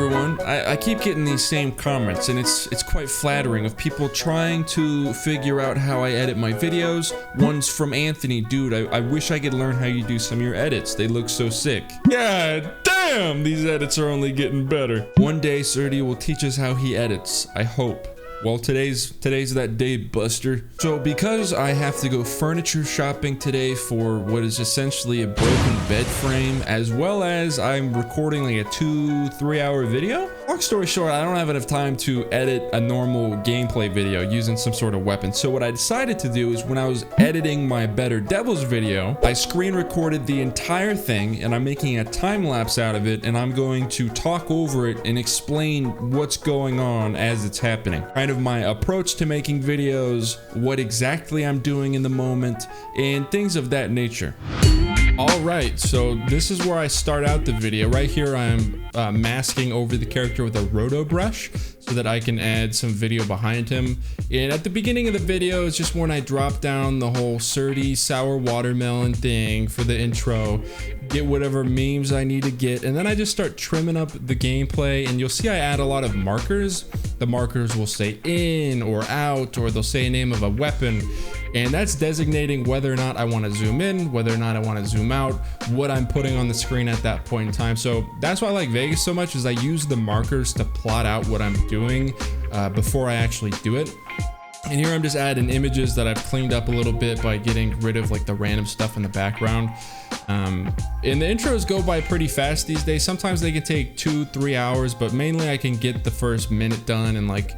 everyone. I keep getting these same comments, and it's quite flattering, of people trying to figure out how I edit my videos. One's from Anthony. Dude, I wish I could learn how you do some of your edits. They look so sick. God damn, these edits are only getting better. One day, Serdi will teach us how he edits. I hope. Well, today's that day, Buster. So because I have to go furniture shopping today for what is essentially a broken bed frame, as well as I'm recording like a 2-3 hour video. Long story short, I don't have enough time to edit a normal gameplay video using some sort of weapon. So what I decided to do is, when I was editing my Better Devils video, I screen recorded the entire thing, and I'm making a time lapse out of it, and I'm going to talk over it and explain what's going on as it's happening. Kind of my approach to making videos, what exactly I'm doing in the moment, and things of that nature. All right, so this is where I start out the video. Right here, I'm masking over the character with a roto brush so that I can add some video behind him. And at the beginning of the video, it's just when I drop down the whole Serdi sour watermelon thing for the intro, get whatever memes I need to get, and then I just start trimming up the gameplay, and you'll see I add a lot of markers. The markers will say in or out, or they'll say a name of a weapon, and that's designating whether or not I want to zoom in, whether or not I want to zoom out, what I'm putting on the screen at that point in time. So that's why I like Vegas so much, is I use the markers to plot out what I'm doing before I actually do it. And here I'm just adding images that I've cleaned up a little bit by getting rid of like the random stuff in the background. And the intros go by pretty fast these days. Sometimes they can take 2-3 hours, but mainly I can get the first minute done in like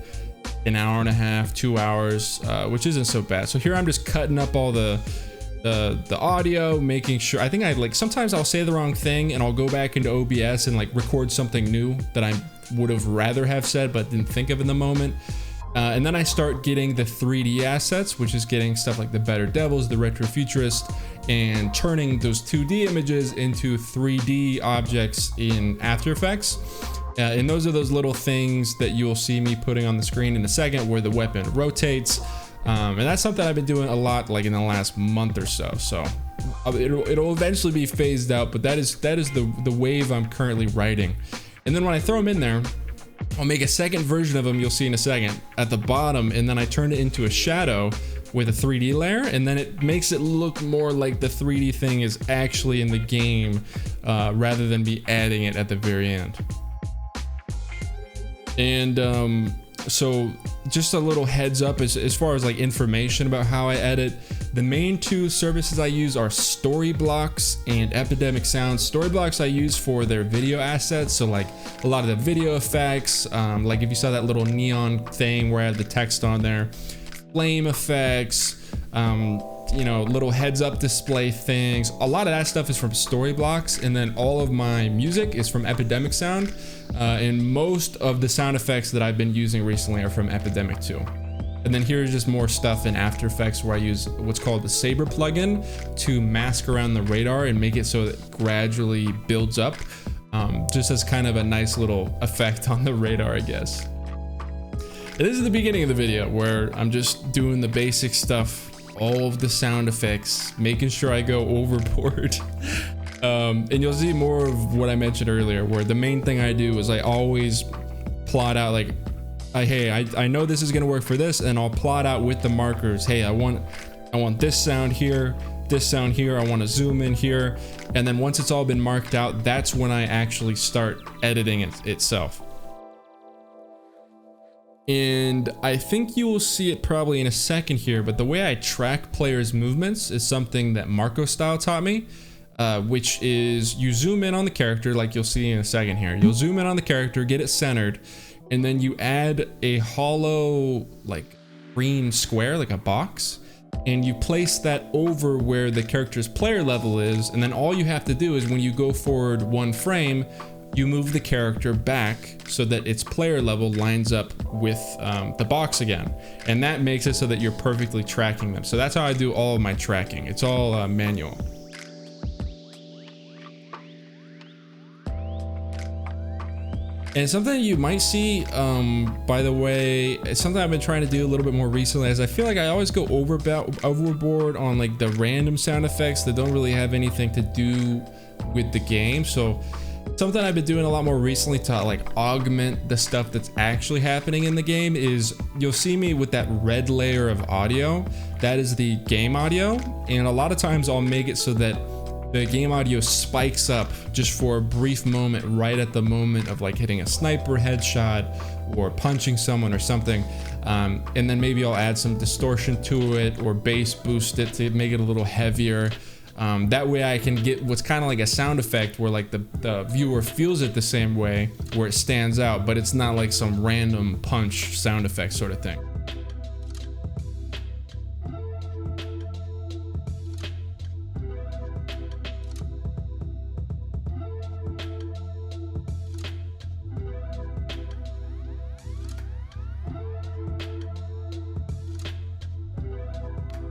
an hour and a half, 2 hours, which isn't so bad. So here I'm just cutting up all the audio, making sure, I think sometimes I'll say the wrong thing and I'll go back into OBS and like record something new that I would have rather have said but didn't think of in the moment. And then I start getting the 3D assets, which is getting stuff like the Better Devils, the Retrofuturist, and turning those 2D images into 3D objects in After Effects. And those are those little things that you'll see me putting on the screen in a second, where the weapon rotates. And that's something I've been doing a lot, like in the last month or so. So it'll eventually be phased out, but that is the wave I'm currently riding. And then when I throw them in there, I'll make a second version of them, you'll see in a second, at the bottom, and then I turn it into a shadow with a 3D layer, and then it makes it look more like the 3D thing is actually in the game, rather than be adding it at the very end. And so just a little heads up as far as like information about how I edit. The main two services I use are Storyblocks and Epidemic Sound. Storyblocks I use for their video assets, so like a lot of the video effects, like if you saw that little neon thing where I had the text on there, flame effects, you know, little heads up display things. A lot of that stuff is from Storyblocks, and then all of my music is from Epidemic Sound, and most of the sound effects that I've been using recently are from Epidemic too. And then here's just more stuff in After Effects where I use what's called the Saber plugin to mask around the radar and make it so that it gradually builds up, just as kind of a nice little effect on the radar, I guess. And this is the beginning of the video where I'm just doing the basic stuff, all of the sound effects, making sure I go overboard. And you'll see more of what I mentioned earlier, where the main thing I do is I always plot out like, hey, I know this is gonna work for this, and I'll plot out with the markers, hey, I want this sound here, I want to zoom in here, and then once it's all been marked out, that's when I actually start editing it itself. And I think you will see it probably in a second here, but the way I track players' movements is something that Marco Style taught me, which is you zoom in on the character, like you'll see in a second here. You'll zoom in on the character, get it centered, and then you add a hollow like green square, like a box, and you place that over where the character's player level is, and then all you have to do is when you go forward one frame, you move the character back so that its player level lines up with the box again, and that makes it so that you're perfectly tracking them. So that's how I do all of my tracking. It's all manual. And something you might see, by the way, it's something I've been trying to do a little bit more recently, as I feel like I always go overboard on like the random sound effects that don't really have anything to do with the game. So Something I've been doing a lot more recently to like augment the stuff that's actually happening in the game is you'll see me with that red layer of audio. That is the game audio, and a lot of times I'll make it so that the game audio spikes up just for a brief moment right at the moment of like hitting a sniper headshot or punching someone or something. And then maybe I'll add some distortion to it or bass boost it to make it a little heavier. That way I can get what's kind of like a sound effect where like the viewer feels it the same way, where it stands out, but it's not like some random punch sound effect sort of thing.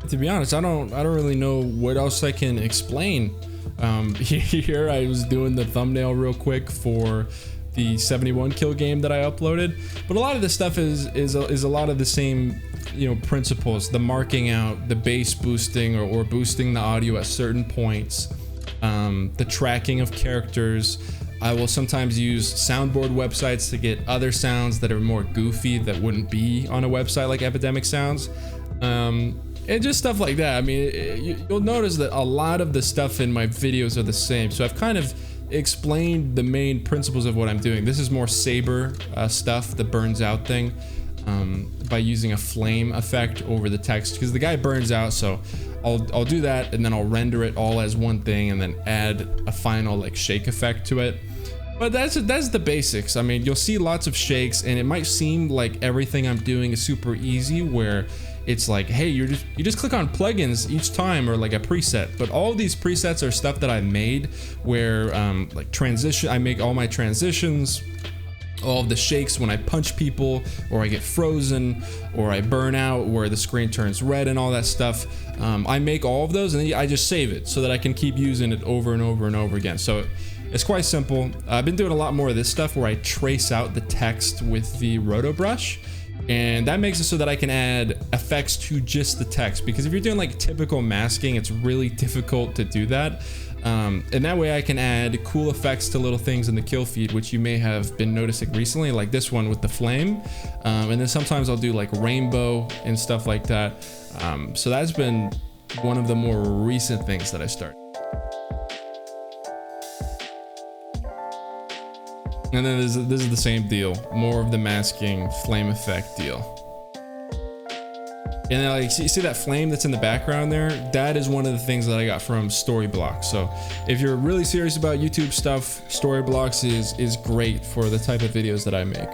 To be honest, I don't really know what else I can explain. Here I was doing the thumbnail real quick for the 71 kill game that I uploaded, but a lot of this stuff is a lot of the same, you know, principles. The marking out, the bass boosting or boosting the audio at certain points, the tracking of characters. I will sometimes use soundboard websites to get other sounds that are more goofy that wouldn't be on a website like Epidemic Sounds. And just stuff like that. I mean, you'll notice that a lot of the stuff in my videos are the same. So I've kind of explained the main principles of what I'm doing. This is more Saber stuff, the burns out thing, by using a flame effect over the text, because the guy burns out. So I'll do that, and then I'll render it all as one thing, and then add a final like shake effect to it. But that's the basics. I mean, you'll see lots of shakes, and it might seem like everything I'm doing is super easy, where it's like, hey, you just click on plugins each time or like a preset. But all of these presets are stuff that I made where like transition, I make all my transitions, all of the shakes when I punch people or I get frozen or I burn out where the screen turns red and all that stuff. I make all of those and then I just save it so that I can keep using it over and over and over again. So it's quite simple. I've been doing a lot more of this stuff where I trace out the text with the roto brush. And that makes it so that I can add effects to just the text, because if you're doing like typical masking, it's really difficult to do that. And that way I can add cool effects to little things in the kill feed, which you may have been noticing recently, like this one with the flame. And then sometimes I'll do like rainbow and stuff like that. So that's been one of the more recent things that I started. And then this is the same deal, more of the masking flame effect deal. And then like, you see that flame that's in the background there? That is one of the things that I got from Storyblocks. So if you're really serious about YouTube stuff, Storyblocks is great for the type of videos that I make.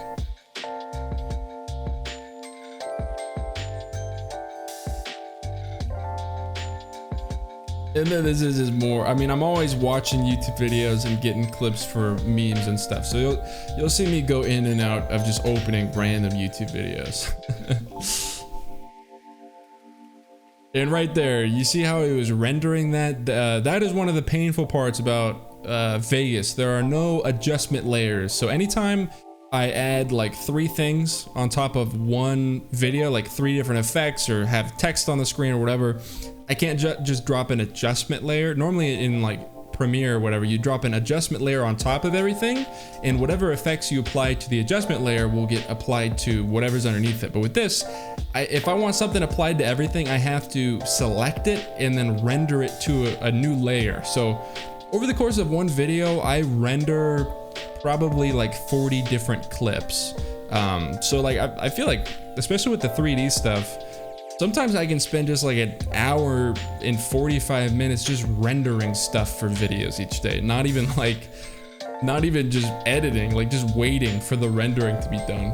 And then this is more, I mean, I'm always watching YouTube videos and getting clips for memes and stuff. So you'll see me go in and out of just opening random YouTube videos. And right there, you see how it was rendering that? That is one of the painful parts about Vegas. There are no adjustment layers. So anytime I add like 3 things on top of one video, like 3 different effects or have text on the screen or whatever, I can't just drop an adjustment layer. Normally in like Premiere or whatever, you drop an adjustment layer on top of everything, and whatever effects you apply to the adjustment layer will get applied to whatever's underneath it. But with this, if I want something applied to everything, I have to select it and then render it to a new layer. So over the course of one video, I render probably like 40 different clips. So like I feel like, especially with the 3D stuff, sometimes I can spend just like an hour and 45 minutes just rendering stuff for videos each day. Not even just editing, like just waiting for the rendering to be done.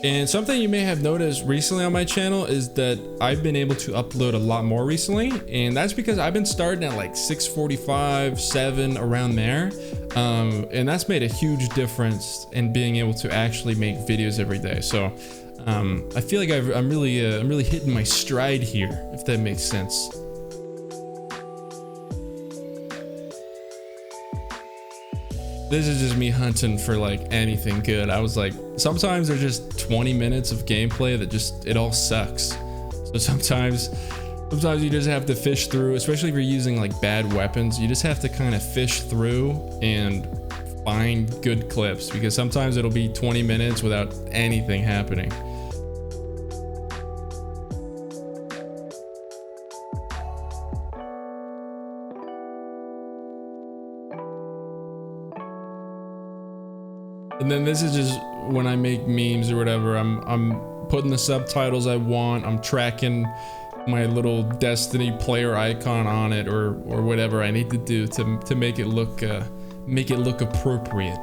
And something you may have noticed recently on my channel is that I've been able to upload a lot more recently, and that's because I've been starting at like 6:45, 7, around there, and that's made a huge difference in being able to actually make videos every day. So I feel like I'm really hitting my stride here, if that makes sense. This is just me hunting for like anything good. I was like, sometimes there's just 20 minutes of gameplay that just, it all sucks. So sometimes you just have to fish through, especially if you're using like bad weapons. You just have to kind of fish through and find good clips, because sometimes it'll be 20 minutes without anything happening. And then this is just when I make memes or whatever, I'm putting the subtitles I want, I'm tracking my little Destiny player icon on it, or whatever I need to do to make it look appropriate.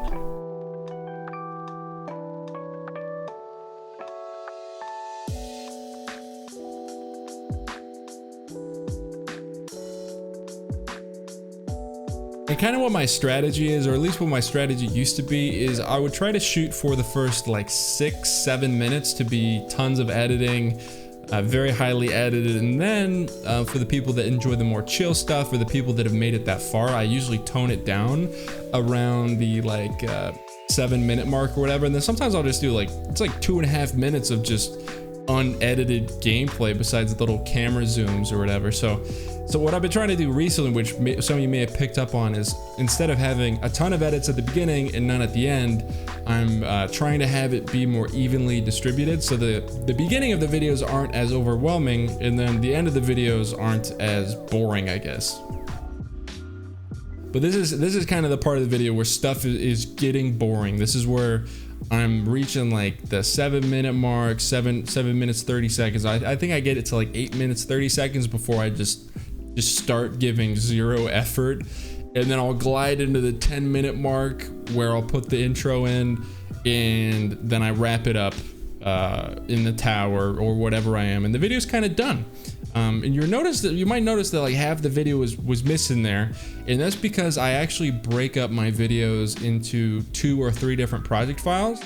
And kind of what my strategy is, or at least what my strategy used to be, is I would try to shoot for the first like 6-7 minutes to be tons of editing, very highly edited, and then for the people that enjoy the more chill stuff, or the people that have made it that far, I usually tone it down around the like 7-minute mark or whatever. And then sometimes I'll just do like, it's like 2.5 minutes of just unedited gameplay besides the little camera zooms or whatever. So what I've been trying to do recently, which some of you may have picked up on, is instead of having a ton of edits at the beginning and none at the end, I'm trying to have it be more evenly distributed, so the beginning of the videos aren't as overwhelming, and then the end of the videos aren't as boring, I guess. But this is kind of the part of the video where stuff is getting boring. This is where I'm reaching like the 7-minute mark, 7 minutes 30 seconds. I think I get it to like 8 minutes 30 seconds before I just start giving zero effort, and then I'll glide into the 10-minute mark where I'll put the intro in, and then I wrap it up in the tower or whatever I am, and the video's kind of done. And you might notice that like half the video was missing there, and that's because I actually break up my videos into 2 or 3 different project files.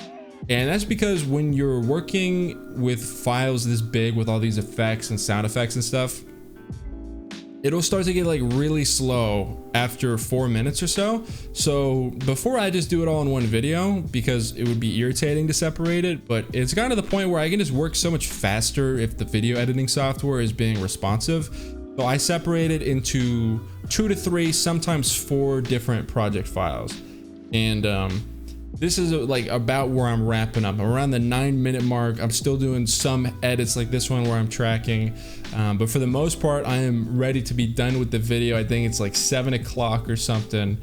And that's because when you're working with files this big with all these effects and sound effects and stuff, it'll start to get like really slow after 4 minutes or so. So before I just do it all in one video, because it would be irritating to separate it, but it's gotten to the point where I can just work so much faster if the video editing software is being responsive. So I separate it into 2 to 3, sometimes 4 different project files. And this is like about where I'm wrapping up. Around the 9-minute mark, I'm still doing some edits like this one where I'm tracking. But for the most part, I am ready to be done with the video. I think it's like 7 o'clock or something.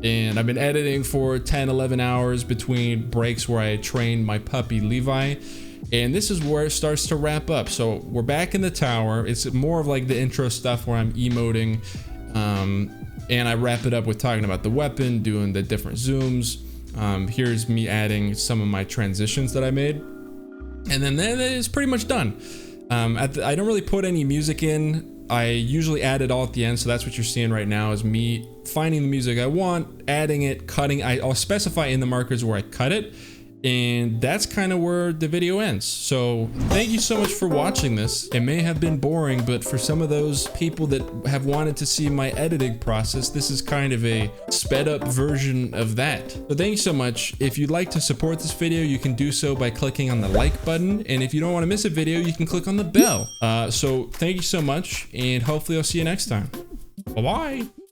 And I've been editing for 10, 11 hours between breaks where I train my puppy Levi. And this is where it starts to wrap up. So we're back in the tower. It's more of like the intro stuff where I'm emoting. And I wrap it up with talking about the weapon, doing the different zooms. Here's me adding some of my transitions that I made, and then that is pretty much done. I don't really put any music in. I usually add it all at the end, so that's what you're seeing right now is me finding the music I want, adding it, cutting. I'll specify in the markers where I cut it, and that's kind of where the video ends. So thank you so much for watching this. It may have been boring, but for some of those people that have wanted to see my editing process, this is kind of a sped up version of that. So thank you so much. If you'd like to support this video, you can do so by clicking on the like button. And if you don't want to miss a video, you can click on the bell. So thank you so much, and hopefully I'll see you next time. Bye-bye.